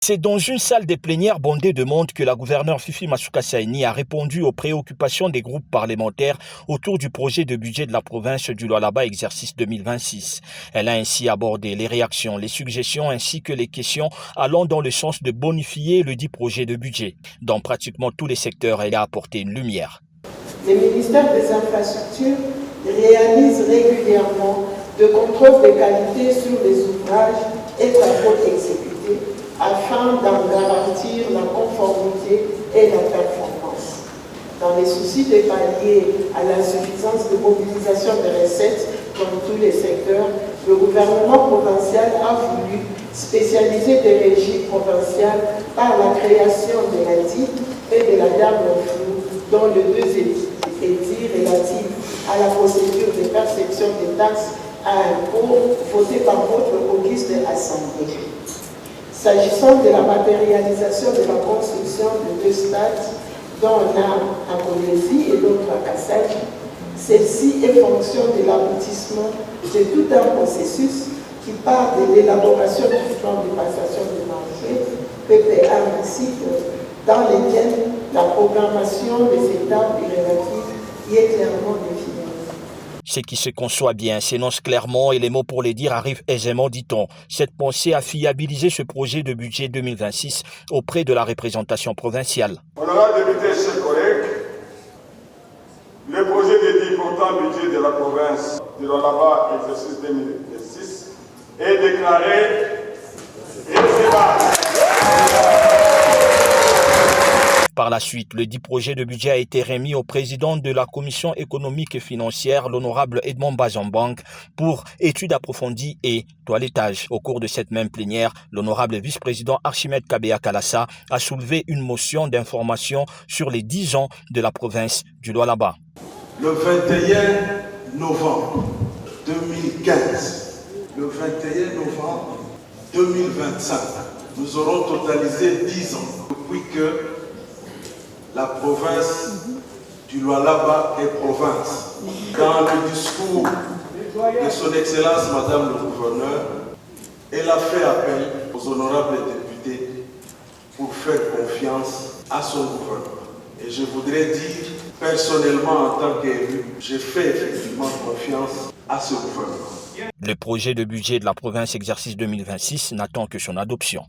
C'est dans une salle des plénières bondée de monde que la gouverneure Fifi Masuka Saini a répondu aux préoccupations des groupes parlementaires autour du projet de budget de la province du Lualaba exercice 2026. Elle a ainsi abordé les réactions, les suggestions ainsi que les questions allant dans le sens de bonifier le dit projet de budget. Dans pratiquement tous les secteurs, elle a apporté une lumière. Le ministère des Infrastructures réalise régulièrement de contrôles de qualité sur les ouvrages et travaux exécutés afin d'en garantir la conformité et la performance. Dans les soucis de pallier à l'insuffisance de mobilisation des recettes dans tous les secteurs, le gouvernement provincial a voulu spécialiser des régies provinciales par la création de la DIC et de la DAME dont les deux édits relatifs à la procédure de perception des taxes à impôts votée par votre auguste assemblée. S'agissant de la matérialisation de la construction de deux stades, dont l'un à Bolésie et l'autre à Kassai, celle-ci est fonction de l'aboutissement de tout un processus qui part de l'élaboration du plan de passation de marché, PPA ainsi que dans lesquels la programmation des étapes relatives y est clairement définie. Ce qui se conçoit bien s'énonce clairement et les mots pour les dire arrivent aisément, dit-on. Cette pensée a fiabilisé ce projet de budget 2026 auprès de la représentation provinciale. Honorables députés, chers collègues, le projet de l'important budget de la province de Lualaba, exercice 2026, est déclaré recevable. Par la suite, le dit projet de budget a été remis au président de la commission économique et financière, l'honorable Edmond Bazambang, pour étude approfondie et toilettage. Au cours de cette même plénière, l'honorable vice-président Archimède Kabea Kalassa a soulevé une motion d'information sur les 10 ans de la province du Lualaba. Le 21 novembre 2015, le 21 novembre 2025, nous aurons totalisé 10 ans depuis que la province du Lualaba est province. Dans le discours de son Excellence Madame le Gouverneur, elle a fait appel aux honorables députés pour faire confiance à son gouvernement. Et je voudrais dire, personnellement en tant qu'élu, j'ai fait effectivement confiance à ce gouvernement. Le projet de budget de la province exercice 2026 n'attend que son adoption.